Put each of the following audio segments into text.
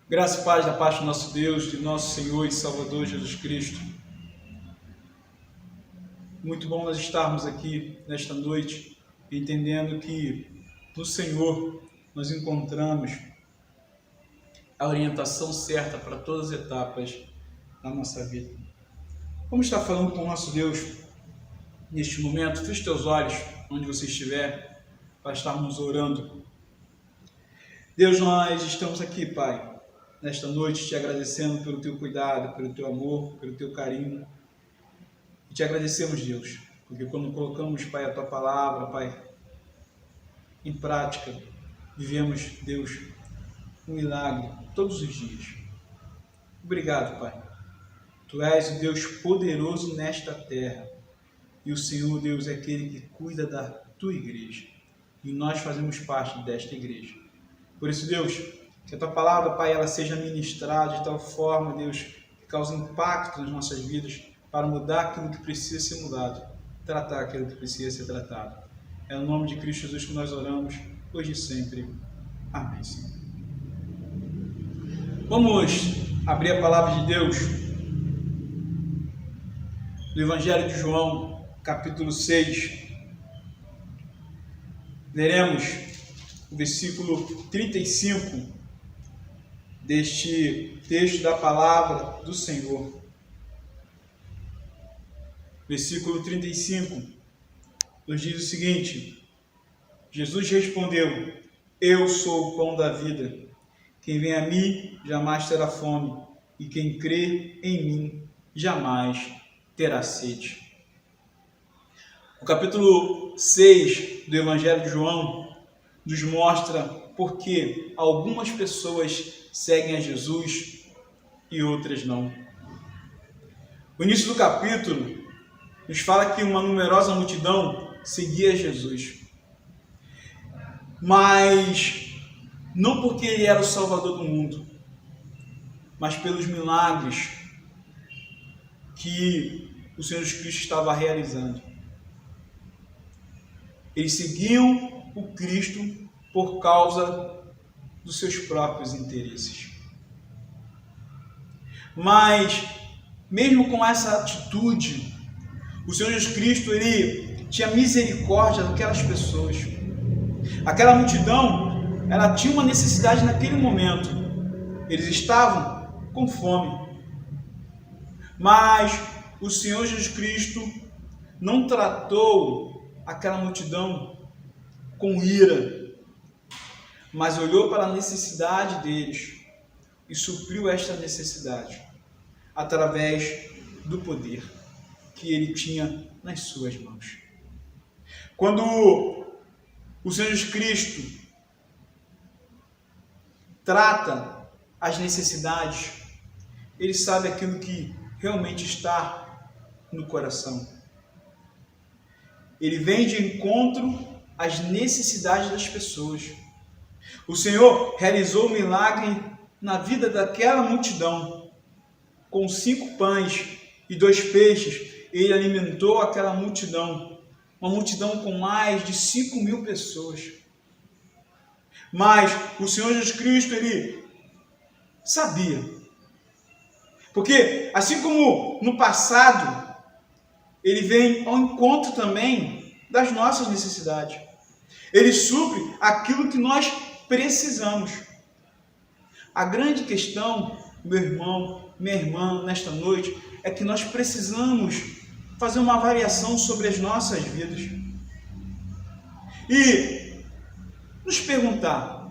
Graça e paz da parte do nosso Deus, de nosso Senhor e Salvador Jesus Cristo. Muito bom nós estarmos aqui nesta noite, entendendo que no Senhor nós encontramos a orientação certa para todas as etapas da nossa vida. Vamos estar falando com o nosso Deus neste momento. Feche teus olhos, onde você estiver, para estarmos orando. Deus, nós estamos aqui, Pai, nesta noite, te agradecendo pelo teu cuidado, pelo teu amor, pelo teu carinho. E te agradecemos, Deus, porque quando colocamos, Pai, a tua palavra, Pai, em prática, vivemos, Deus, um milagre todos os dias. Obrigado, Pai. Tu és o Deus poderoso nesta terra. E o Senhor, Deus, é aquele que cuida da tua igreja. E nós fazemos parte desta igreja. Por isso, Deus, que a tua palavra, Pai, ela seja ministrada de tal forma, Deus, que cause impacto nas nossas vidas para mudar aquilo que precisa ser mudado, tratar aquilo que precisa ser tratado. É no nome de Cristo Jesus que nós oramos, hoje e sempre. Amém, Senhor. Vamos abrir a palavra de Deus do Evangelho de João, capítulo 6. Leremos o versículo 35 deste texto da palavra do Senhor. Versículo 35 nos diz o seguinte: Jesus respondeu: Eu sou o pão da vida. Quem vem a mim jamais terá fome, e quem crê em mim jamais terá sede. O capítulo 6 do Evangelho de João nos mostra por que algumas pessoas seguem a Jesus e outras não. O início do capítulo nos fala que uma numerosa multidão seguia Jesus, mas não porque ele era o Salvador do mundo, mas pelos milagres que o Senhor Jesus Cristo estava realizando. Eles seguiam o Cristo por causa dos seus próprios interesses. Mas, mesmo com essa atitude, o Senhor Jesus Cristo, ele tinha misericórdia daquelas pessoas. Aquela multidão, ela tinha uma necessidade naquele momento. Eles estavam com fome. Mas o Senhor Jesus Cristo não tratou aquela multidão com ira, mas olhou para a necessidade deles e supriu esta necessidade através do poder que ele tinha nas suas mãos. Quando o Senhor Jesus Cristo trata as necessidades, ele sabe aquilo que realmente está no coração. Ele vem de encontro às necessidades das pessoas. O Senhor realizou um milagre na vida daquela multidão. Com 5 pães e 2 peixes, ele alimentou aquela multidão. Uma multidão com mais de 5.000 pessoas. Mas o Senhor Jesus Cristo, ele sabia. Porque, assim como no passado, ele vem ao encontro também das nossas necessidades. Ele supre aquilo que nós precisamos. A grande questão, meu irmão, minha irmã, nesta noite, é que nós precisamos fazer uma avaliação sobre as nossas vidas. E nos perguntar: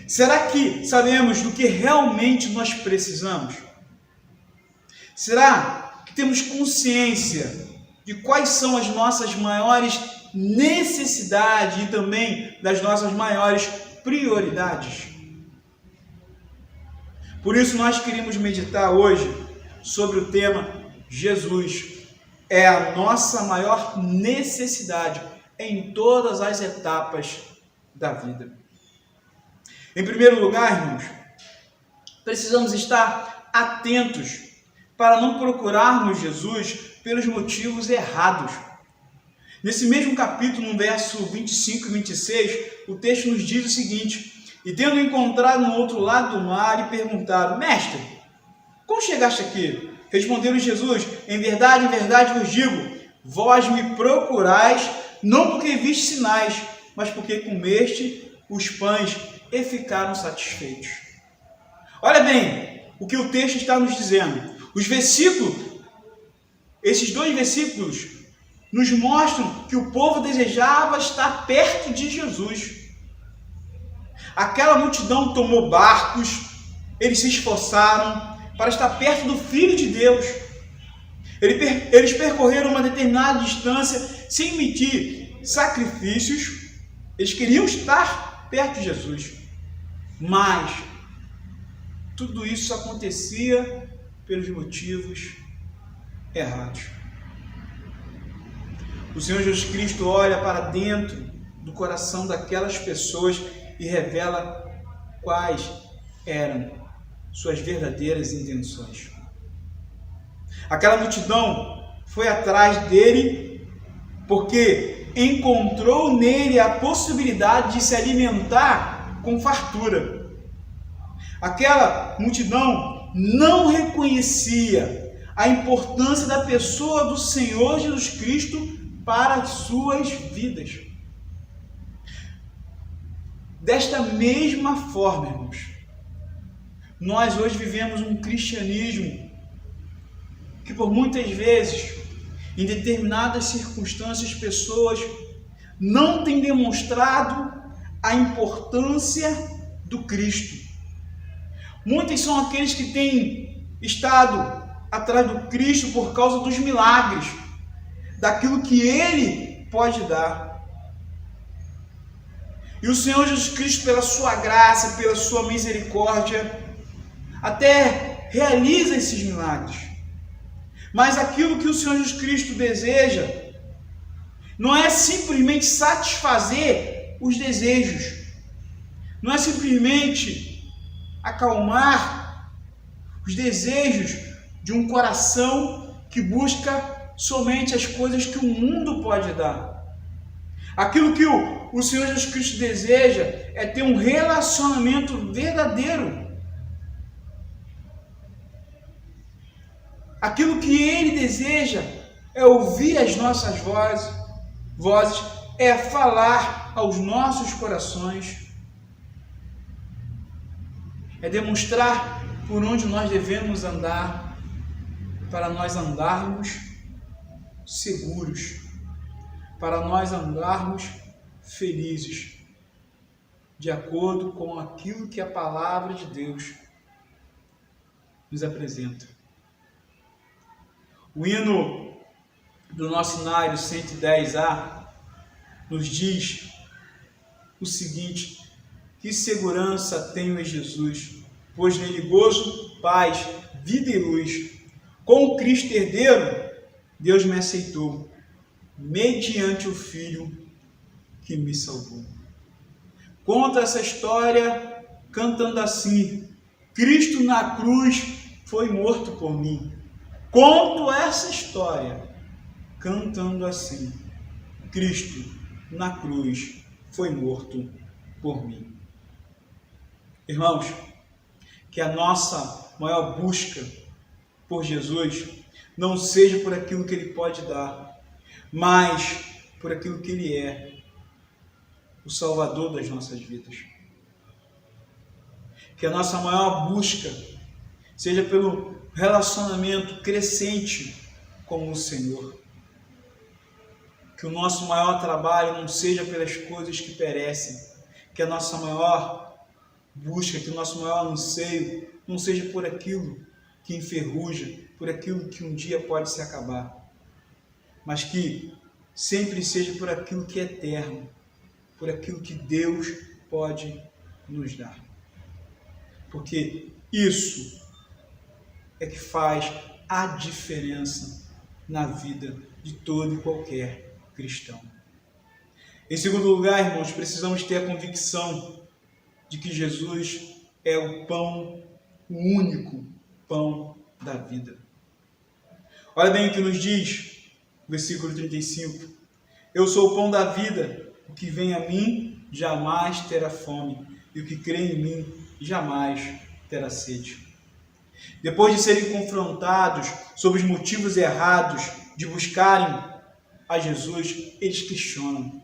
será que sabemos do que realmente nós precisamos? Será que temos consciência de quais são as nossas maiores necessidades e também das nossas maiores prioridades? Por isso nós queremos meditar hoje sobre o tema Jesus é a nossa maior necessidade em todas as etapas da vida. Em primeiro lugar, irmãos, precisamos estar atentos para não procurarmos Jesus pelos motivos errados. Nesse mesmo capítulo, no verso 25 e 26, o texto nos diz o seguinte: E tendo encontrado no outro lado do mar, lhe perguntaram: Mestre, como chegaste aqui? Respondeu-lhe Jesus: em verdade vos digo, vós me procurais, não porque viste sinais, mas porque comeste os pães e ficaram satisfeitos. Olha bem o que o texto está nos dizendo. Esses 2 versículos nos mostram que o povo desejava estar perto de Jesus. Aquela multidão tomou barcos, eles se esforçaram para estar perto do Filho de Deus. Eles percorreram uma determinada distância sem emitir sacrifícios. Eles queriam estar perto de Jesus. Mas tudo isso acontecia pelos motivos errados. O Senhor Jesus Cristo olha para dentro do coração daquelas pessoas e revela quais eram suas verdadeiras intenções. Aquela multidão foi atrás dele porque encontrou nele a possibilidade de se alimentar com fartura. Aquela multidão não reconhecia a importância da pessoa do Senhor Jesus Cristo para as suas vidas. Desta mesma forma, irmãos, nós hoje vivemos um cristianismo que por muitas vezes, em determinadas circunstâncias, pessoas não têm demonstrado a importância do Cristo. Muitos são aqueles que têm estado atrás do Cristo por causa dos milagres, daquilo que Ele pode dar. E o Senhor Jesus Cristo, pela sua graça, pela sua misericórdia, até realiza esses milagres. Mas aquilo que o Senhor Jesus Cristo deseja não é simplesmente satisfazer os desejos, não é simplesmente acalmar os desejos de um coração que busca somente as coisas que o mundo pode dar. Aquilo que o Senhor Jesus Cristo deseja é ter um relacionamento verdadeiro. Aquilo que Ele deseja é ouvir as nossas vozes, é falar aos nossos corações, é demonstrar por onde nós devemos andar, para nós andarmos seguros, para nós andarmos felizes, de acordo com aquilo que a palavra de Deus nos apresenta. O hino do nosso Inário 110A nos diz o seguinte: que segurança tenho em Jesus, pois nele gozo, paz, vida e luz. Com o Cristo herdeiro, Deus me aceitou, mediante o Filho que me salvou. Conta essa história cantando assim: Cristo na cruz foi morto por mim. Conto essa história cantando assim: Cristo na cruz foi morto por mim. Irmãos, que a nossa maior busca por Jesus não seja por aquilo que Ele pode dar, mas por aquilo que Ele é, o Salvador das nossas vidas. Que a nossa maior busca seja pelo relacionamento crescente com o Senhor. Que o nosso maior trabalho não seja pelas coisas que perecem. Que a nossa maior busca, que o nosso maior anseio não seja por aquilo que enferruja, por aquilo que um dia pode se acabar. Mas que sempre seja por aquilo que é eterno, por aquilo que Deus pode nos dar. Porque isso é que faz a diferença na vida de todo e qualquer cristão. Em segundo lugar, irmãos, precisamos ter a convicção de que Jesus é o pão, o único pão da vida. Olha bem o que nos diz o versículo 35. Eu sou o pão da vida, o que vem a mim jamais terá fome, e o que crê em mim jamais terá sede. Depois de serem confrontados sobre os motivos errados de buscarem a Jesus, eles questionam.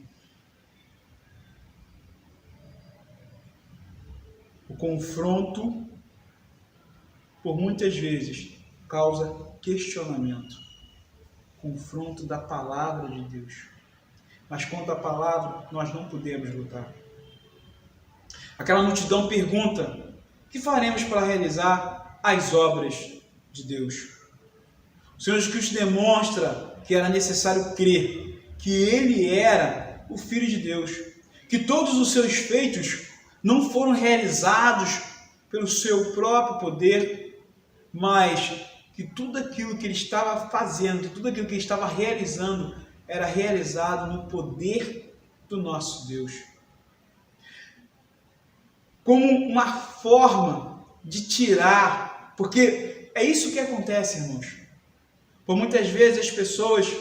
O confronto, por muitas vezes, causa questionamento. Confronto da palavra de Deus. Mas quanto à palavra, nós não podemos lutar. Aquela multidão pergunta: o que faremos para realizar as obras de Deus? O Senhor Jesus Cristo demonstra que era necessário crer que Ele era o Filho de Deus, que todos os seus feitos não foram realizados pelo seu próprio poder, mas que tudo aquilo que Ele estava fazendo, que tudo aquilo que Ele estava realizando, era realizado no poder do nosso Deus. Como uma forma de tirar, porque é isso que acontece, irmãos. Por muitas vezes as pessoas,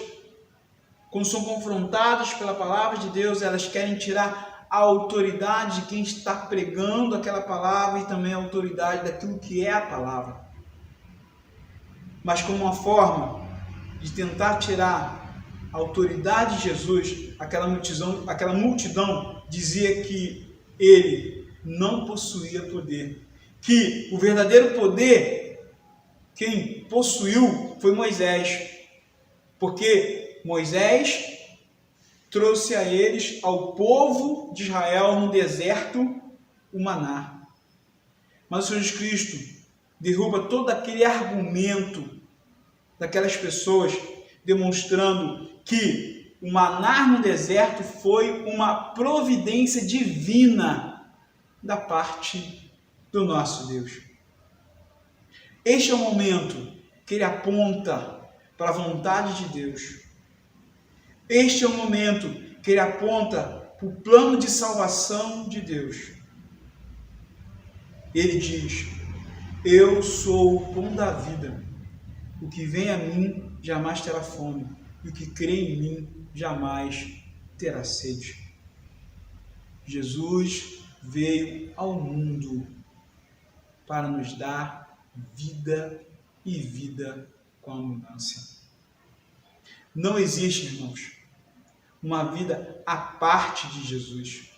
quando são confrontadas pela palavra de Deus, elas querem tirar a autoridade de quem está pregando aquela palavra e também a autoridade daquilo que é a palavra. Mas como uma forma de tentar tirar a autoridade de Jesus, aquela multidão dizia que ele não possuía poder, que o verdadeiro poder quem possuiu foi Moisés, porque Moisés trouxe a eles, ao povo de Israel no deserto, o maná. Mas o Senhor Jesus Cristo derruba todo aquele argumento daquelas pessoas, demonstrando que o maná no deserto foi uma providência divina da parte do nosso Deus. Este é o momento que ele aponta para a vontade de Deus. Este é o momento que ele aponta para o plano de salvação de Deus. Ele diz: eu sou o pão da vida. O que vem a mim jamais terá fome, e o que crê em mim jamais terá sede. Jesus veio ao mundo para nos dar vida e vida com abundância. Não existe, irmãos, uma vida à parte de Jesus.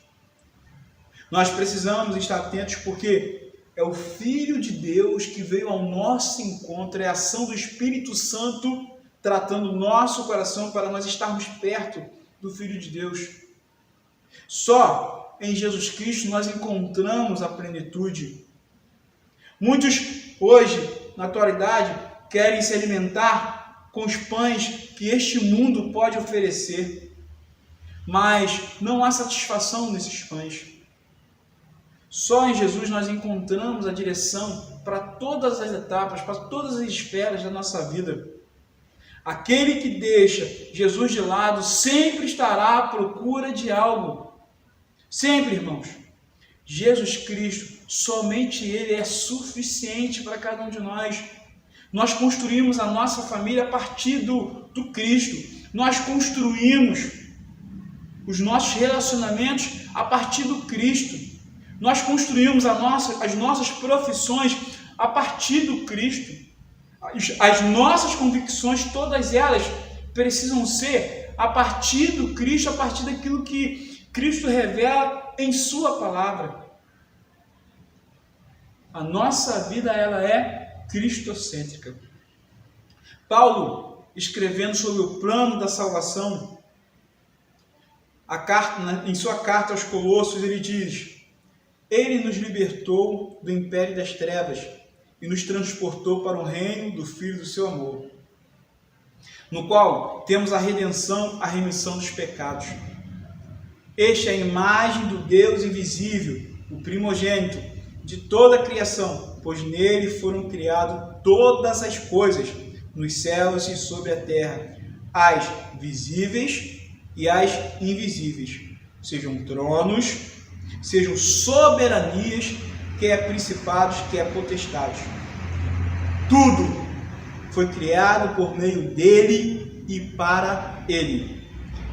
Nós precisamos estar atentos porque é o Filho de Deus que veio ao nosso encontro, é a ação do Espírito Santo tratando o nosso coração para nós estarmos perto do Filho de Deus. Só em Jesus Cristo nós encontramos a plenitude. Muitos hoje, na atualidade, querem se alimentar com os pães que este mundo pode oferecer, mas não há satisfação nesses pães. Só em Jesus nós encontramos a direção para todas as etapas, para todas as esferas da nossa vida. Aquele que deixa Jesus de lado sempre estará à procura de algo. Sempre, irmãos. Jesus Cristo, somente Ele é suficiente para cada um de nós. Nós construímos a nossa família a partir do Cristo. Nós construímos os nossos relacionamentos a partir do Cristo. Nós construímos as nossas profissões a partir do Cristo. As nossas convicções, todas elas precisam ser a partir do Cristo, a partir daquilo que Cristo revela em sua palavra. A nossa vida, ela é cristocêntrica. Paulo, escrevendo sobre o plano da salvação, em sua carta aos Colossos, ele diz: Ele nos libertou do império das trevas e nos transportou para o reino do Filho do seu amor, no qual temos a redenção, a remissão dos pecados. Este é a imagem do Deus invisível, o primogênito de toda a criação, pois nele foram criadas todas as coisas, nos céus e sobre a terra, as visíveis e as invisíveis, sejam tronos, sejam soberanias, quer principados, quer potestades. Tudo foi criado por meio dele e para ele.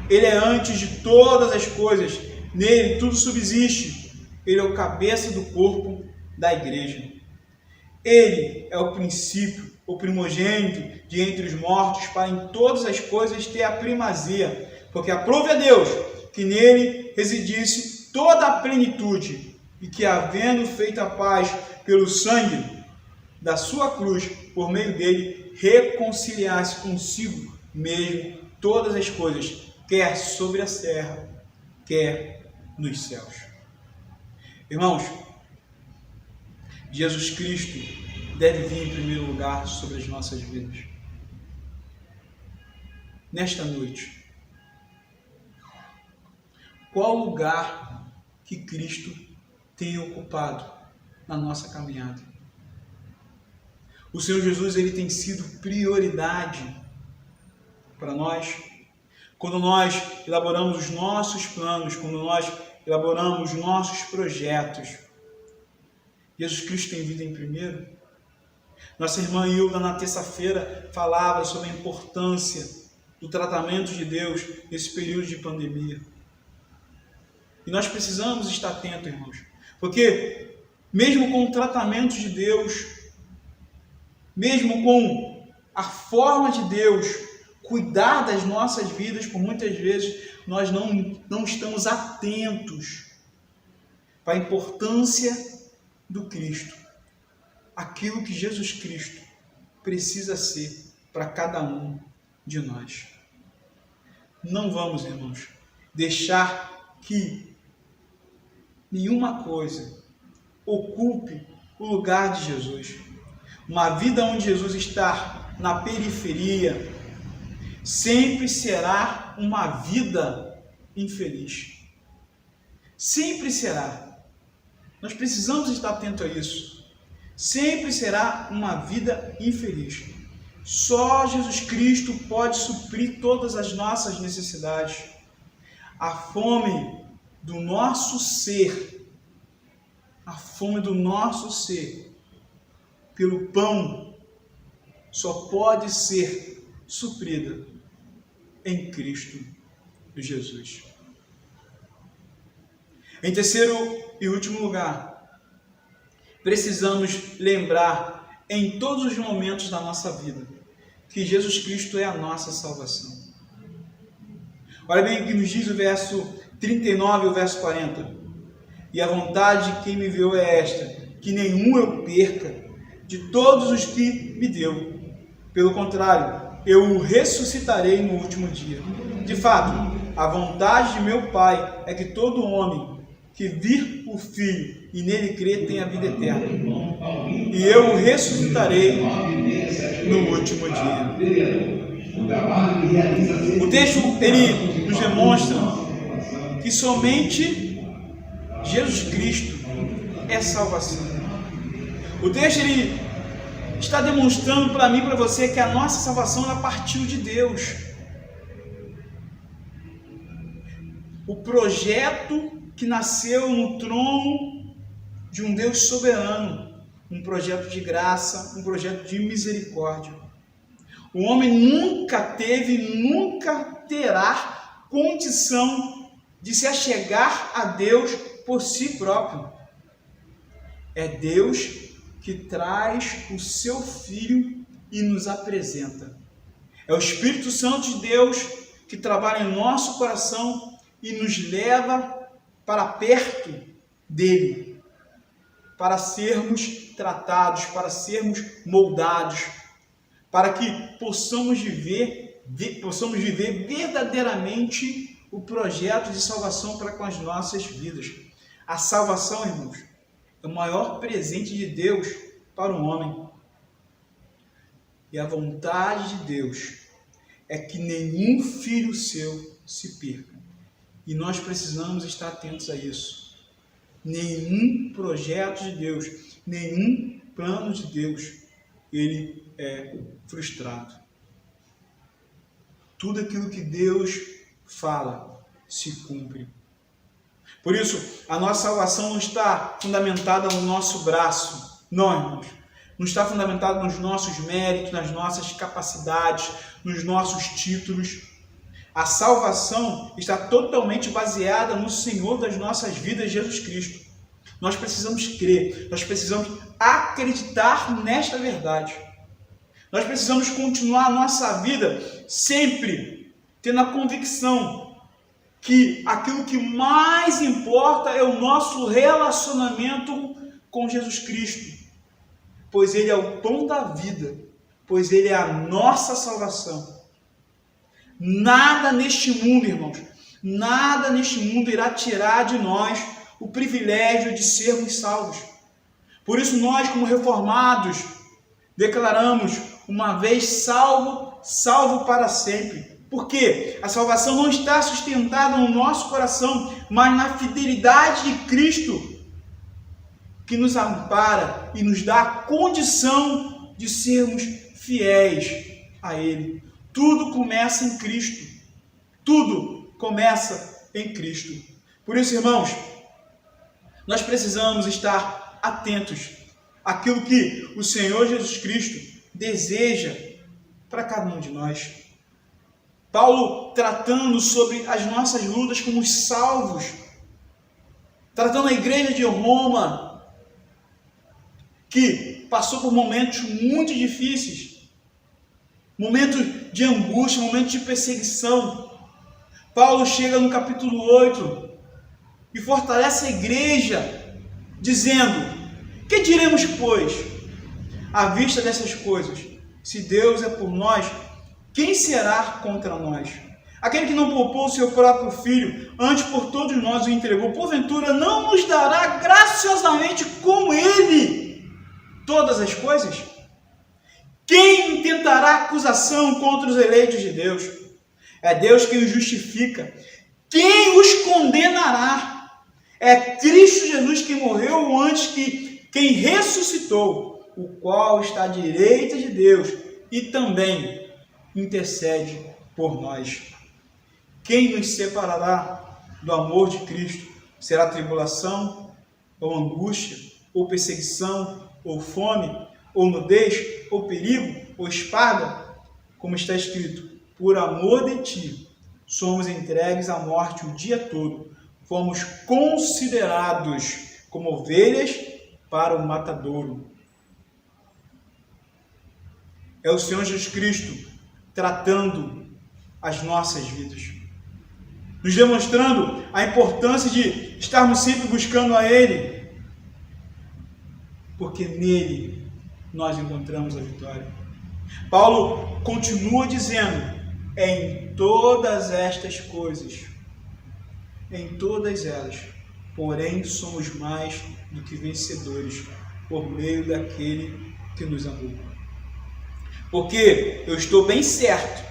Ele é antes de todas as coisas, nele tudo subsiste. Ele é o cabeça do corpo da igreja. Ele é o princípio, o primogênito de entre os mortos, para em todas as coisas ter a primazia, porque aprove a Deus que nele residisse toda a plenitude, e que, havendo feito a paz pelo sangue da sua cruz, por meio dele, reconciliasse consigo mesmo todas as coisas, quer sobre a terra, quer nos céus. Irmãos, Jesus Cristo deve vir em primeiro lugar sobre as nossas vidas. Nesta noite, qual lugar que Cristo tem ocupado na nossa caminhada? O Senhor Jesus, ele tem sido prioridade para nós. Quando nós elaboramos os nossos planos, quando nós elaboramos os nossos projetos, Jesus Cristo tem vida em primeiro. Nossa irmã Hilda, na terça-feira, falava sobre a importância do tratamento de Deus nesse período de pandemia. E nós precisamos estar atentos, irmãos, porque mesmo com o tratamento de Deus, mesmo com a forma de Deus cuidar das nossas vidas, por muitas vezes nós não estamos atentos para a importância do Cristo, aquilo que Jesus Cristo precisa ser para cada um de nós. Não vamos, irmãos, deixar que nenhuma coisa ocupe o lugar de Jesus. Uma vida onde Jesus está na periferia sempre será uma vida infeliz. Sempre será. Nós precisamos estar atentos a isso. Sempre será uma vida infeliz. Só Jesus Cristo pode suprir todas as nossas necessidades. A fome do nosso ser, pelo pão, só pode ser suprida em Cristo Jesus. Em terceiro e último lugar, precisamos lembrar em todos os momentos da nossa vida que Jesus Cristo é a nossa salvação. Olha bem o que nos diz o verso 39 e o verso 40. E a vontade de quem me enviou é esta, que nenhum eu perca de todos os que me deu. Pelo contrário, eu o ressuscitarei no último dia. De fato, a vontade de meu Pai é que todo homem que vir o Filho e nele crer tenha vida eterna. E eu o ressuscitarei no último dia. O texto, ele nos demonstra que somente Jesus Cristo é salvação. O texto, ele está demonstrando para mim e para você que a nossa salvação, ela partiu de Deus. O projeto que nasceu no trono de um Deus soberano, um projeto de graça, um projeto de misericórdia. O homem nunca teve, nunca terá condição de se achegar a Deus por si próprio. É Deus que traz o seu Filho e nos apresenta. É o Espírito Santo de Deus que trabalha em nosso coração e nos leva para perto dele, para sermos tratados, para sermos moldados, para que possamos viver verdadeiramente o projeto de salvação para com as nossas vidas. A salvação, irmãos, é o maior presente de Deus para o homem. E a vontade de Deus é que nenhum filho seu se perca. E nós precisamos estar atentos a isso. Nenhum projeto de Deus, nenhum plano de Deus, ele é frustrado. Tudo aquilo que Deus fala se cumpre. Por isso, a nossa salvação não está fundamentada no nosso braço. Não, irmãos. Não está fundamentada nos nossos méritos, nas nossas capacidades, nos nossos títulos. A salvação está totalmente baseada no Senhor das nossas vidas, Jesus Cristo. Nós precisamos crer, nós precisamos acreditar nesta verdade. Nós precisamos continuar a nossa vida sempre tendo a convicção que aquilo que mais importa é o nosso relacionamento com Jesus Cristo, pois Ele é o pão da vida, pois Ele é a nossa salvação. Nada neste mundo, irmãos, nada neste mundo irá tirar de nós o privilégio de sermos salvos. Por isso nós, como reformados, declaramos: uma vez salvo, salvo para sempre. Porque a salvação não está sustentada no nosso coração, mas na fidelidade de Cristo, que nos ampara e nos dá a condição de sermos fiéis a Ele. Tudo começa em Cristo. Tudo começa em Cristo. Por isso, irmãos, nós precisamos estar atentos àquilo que o Senhor Jesus Cristo deseja para cada um de nós. Paulo, tratando sobre as nossas lutas como os salvos, tratando a igreja de Roma, que passou por momentos muito difíceis, momentos de angústia, momentos de perseguição. Paulo chega no capítulo 8 e fortalece a igreja, dizendo: que diremos, pois, à vista dessas coisas? Se Deus é por nós, quem será contra nós? Aquele que não poupou o seu próprio filho, antes por todos nós o entregou, porventura não nos dará graciosamente com ele todas as coisas? Quem intentará acusação contra os eleitos de Deus? É Deus quem os justifica. Quem os condenará? É Cristo Jesus quem morreu antes, quem ressuscitou, o qual está à direita de Deus e também intercede por nós. Quem nos separará do amor de Cristo? Será tribulação, ou angústia, ou perseguição, ou fome, ou nudez, ou perigo, ou espada? Como está escrito: por amor de ti, somos entregues à morte o dia todo, fomos considerados como ovelhas para o matadouro. É o Senhor Jesus Cristo tratando as nossas vidas, nos demonstrando a importância de estarmos sempre buscando a Ele, porque nele nós encontramos a vitória. Paulo continua dizendo: em todas estas coisas, em todas elas, porém somos mais do que vencedores, por meio daquele que nos amou. Porque eu estou bem certo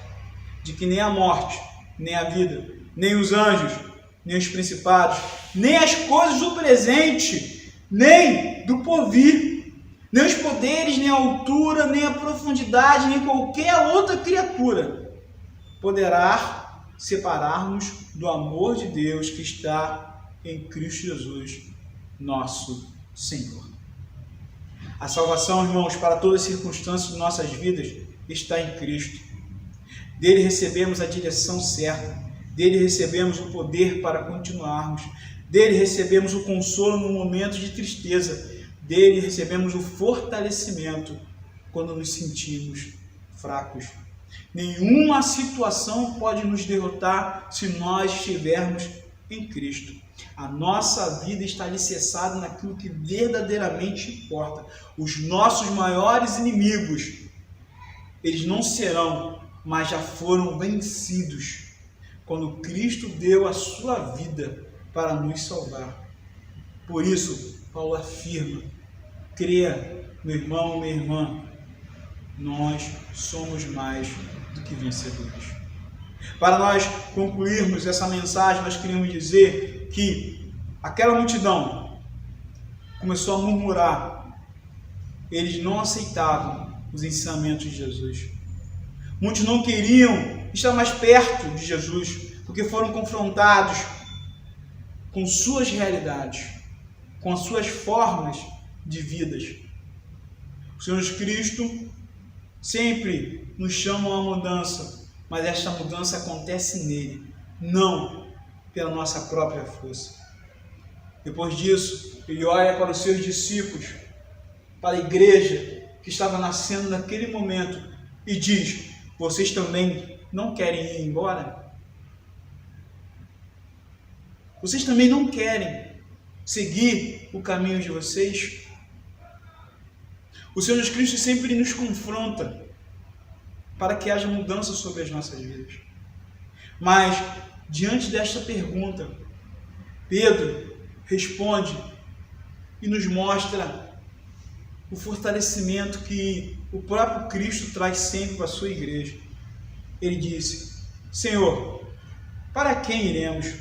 de que nem a morte, nem a vida, nem os anjos, nem os principados, nem as coisas do presente, nem do porvir, nem os poderes, nem a altura, nem a profundidade, nem qualquer outra criatura poderá separar-nos do amor de Deus que está em Cristo Jesus, nosso Senhor. A salvação, irmãos, para todas as circunstâncias de nossas vidas está em Cristo. Dele recebemos a direção certa, dele recebemos o poder para continuarmos, dele recebemos o consolo no momento de tristeza, dele recebemos o fortalecimento quando nos sentimos fracos. Nenhuma situação pode nos derrotar se nós estivermos em Cristo. A nossa vida está alicerçada naquilo que verdadeiramente importa. Os nossos maiores inimigos, eles não serão, mas já foram vencidos quando Cristo deu a sua vida para nos salvar. Por isso, Paulo afirma: creia, meu irmão, minha irmã, nós somos mais do que vencedores. Para nós concluirmos essa mensagem, nós queríamos dizer que aquela multidão começou a murmurar. Eles não aceitavam os ensinamentos de Jesus. Muitos não queriam estar mais perto de Jesus, porque foram confrontados com suas realidades, com as suas formas de vidas. O Senhor Jesus Cristo sempre nos chama a uma mudança, mas esta mudança acontece nele, não pela nossa própria força. Depois disso, ele olha para os seus discípulos, para a igreja que estava nascendo naquele momento e diz: vocês também não querem ir embora? Vocês também não querem seguir o caminho de vocês? O Senhor Jesus Cristo sempre nos confronta para que haja mudança sobre as nossas vidas. Mas, diante desta pergunta, Pedro responde e nos mostra o fortalecimento que o próprio Cristo traz sempre para a sua igreja. Ele disse: Senhor, para quem iremos?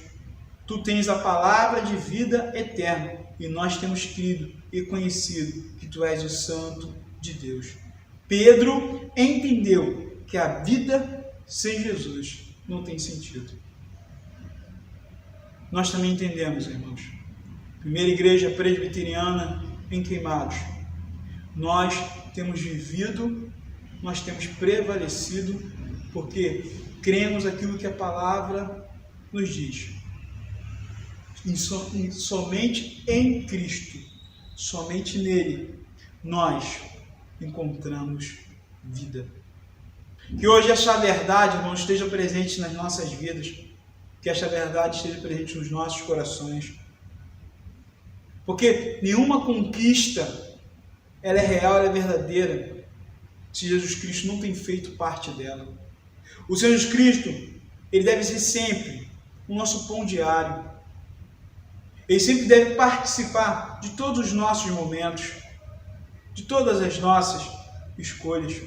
Tu tens a palavra de vida eterna, e nós temos crido e conhecido que Tu és o Santo de Deus. Pedro entendeu que a vida sem Jesus não tem sentido. Nós também entendemos, irmãos. Primeira igreja presbiteriana em Queimados. Nós temos vivido, nós temos prevalecido, porque cremos aquilo que a palavra nos diz. Somente em Cristo, somente nele, nós encontramos vida. Que hoje essa verdade, irmão, esteja presente nas nossas vidas, que esta verdade esteja presente nos nossos corações. Porque nenhuma conquista, ela é real, ela é verdadeira, se Jesus Cristo não tem feito parte dela. O Senhor Jesus Cristo, ele deve ser sempre o nosso pão diário. Ele sempre deve participar de todos os nossos momentos, de todas as nossas escolhas.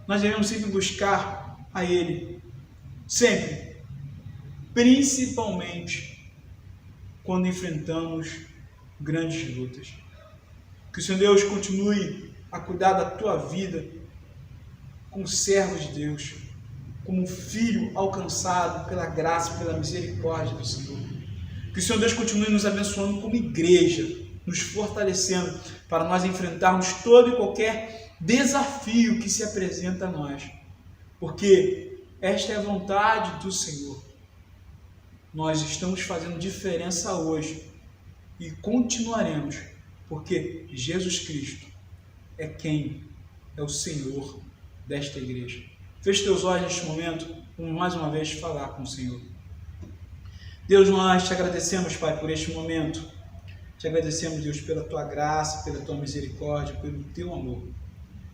Nós devemos sempre buscar a Ele, sempre, principalmente quando enfrentamos grandes lutas. Que o Senhor Deus continue a cuidar da tua vida como servo de Deus, como filho alcançado pela graça e pela misericórdia do Senhor. Que o Senhor Deus continue nos abençoando como igreja, nos fortalecendo para nós enfrentarmos todo e qualquer desafio que se apresenta a nós. Porque esta é a vontade do Senhor. Nós estamos fazendo diferença hoje e continuaremos, porque Jesus Cristo é quem é o Senhor desta igreja. Feche teus olhos neste momento, vamos mais uma vez falar com o Senhor. Deus, nós te agradecemos, Pai, por este momento. Te agradecemos, Deus, pela Tua graça, pela Tua misericórdia, pelo Teu amor.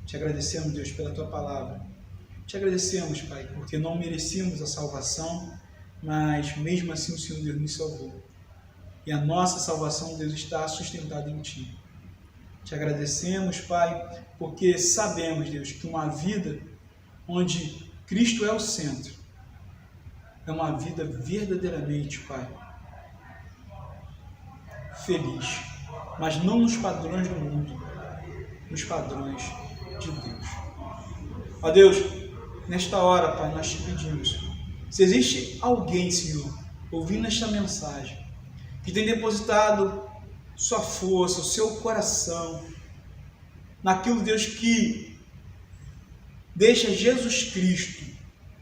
Te agradecemos, Deus, pela Tua palavra. Te agradecemos, Pai, porque não merecíamos a salvação, mas mesmo assim o Senhor Deus nos salvou. E a nossa salvação, Deus, está sustentada em Ti. Te agradecemos, Pai, porque sabemos, Deus, que uma vida onde Cristo é o centro, é uma vida verdadeiramente, Pai, feliz, mas não nos padrões do mundo, nos padrões de Deus. Ó Deus, nesta hora, Pai, nós te pedimos, se existe alguém, Senhor, ouvindo esta mensagem, que tem depositado sua força, o seu coração, naquilo, Deus, que deixa Jesus Cristo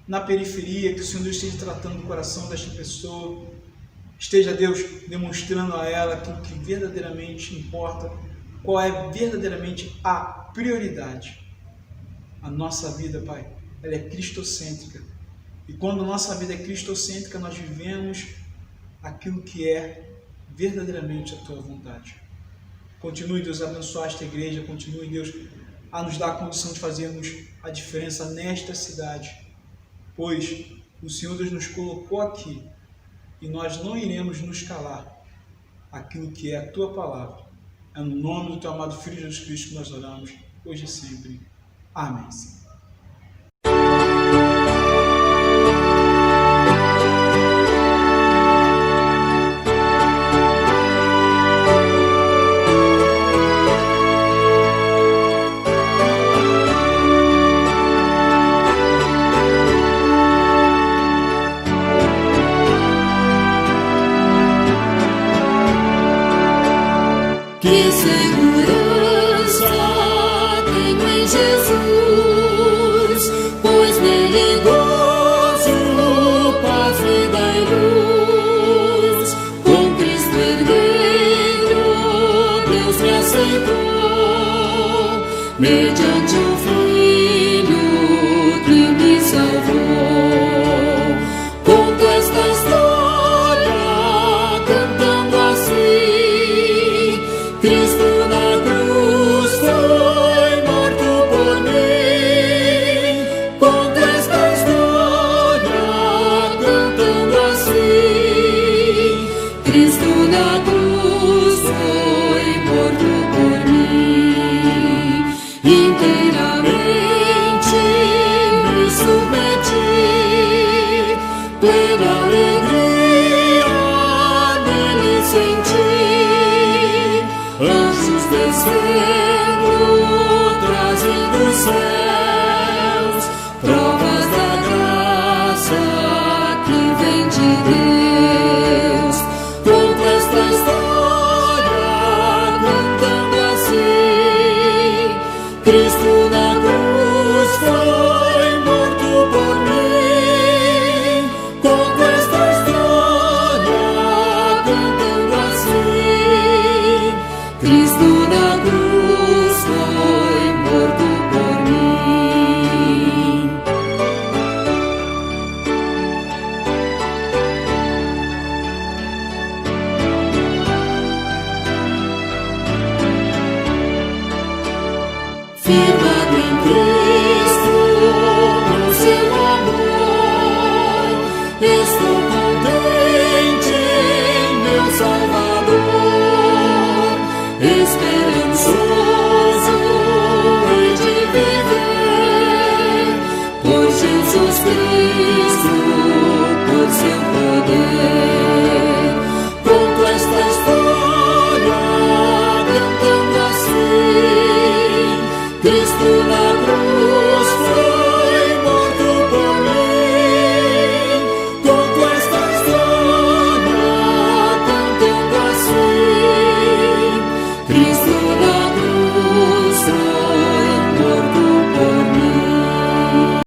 na periferia, que o Senhor Deus esteja tratando do coração desta pessoa, esteja, Deus, demonstrando a ela aquilo que verdadeiramente importa, qual é verdadeiramente a prioridade. A nossa vida, Pai, ela é cristocêntrica. E quando a nossa vida é cristocêntrica, nós vivemos aquilo que é verdadeiramente a Tua vontade. Continue, Deus, a abençoar esta igreja, continue, Deus, a nos dar a condição de fazermos a diferença nesta cidade, pois o Senhor Deus nos colocou aqui e nós não iremos nos calar aquilo que é a Tua palavra. É no nome do Teu amado Filho Jesus Cristo que nós oramos, hoje e sempre. Amém. Que segurança tenho em Jesus. mediante o Filho que me salvou. Conto esta história cantando assim: Cristo na cruz foi morto por mim. Conto esta história cantando assim: Cristo na cruz foi morto por mim. Inteiramente me submeti, plena alegria nele senti. Anjos descendo, trazendo os céus, provas da graça que vem de Deus. Conto esta história cantando assim: Cristo na cruz foi morto por mim. Conto esta história cantando assim: Cristo na cruz foi morto por mim. Firmado em Cristo, no seu amor, estou contente em meu Salvador. Esperançoso hei de viver, por Jesus Cristo, por seu poder.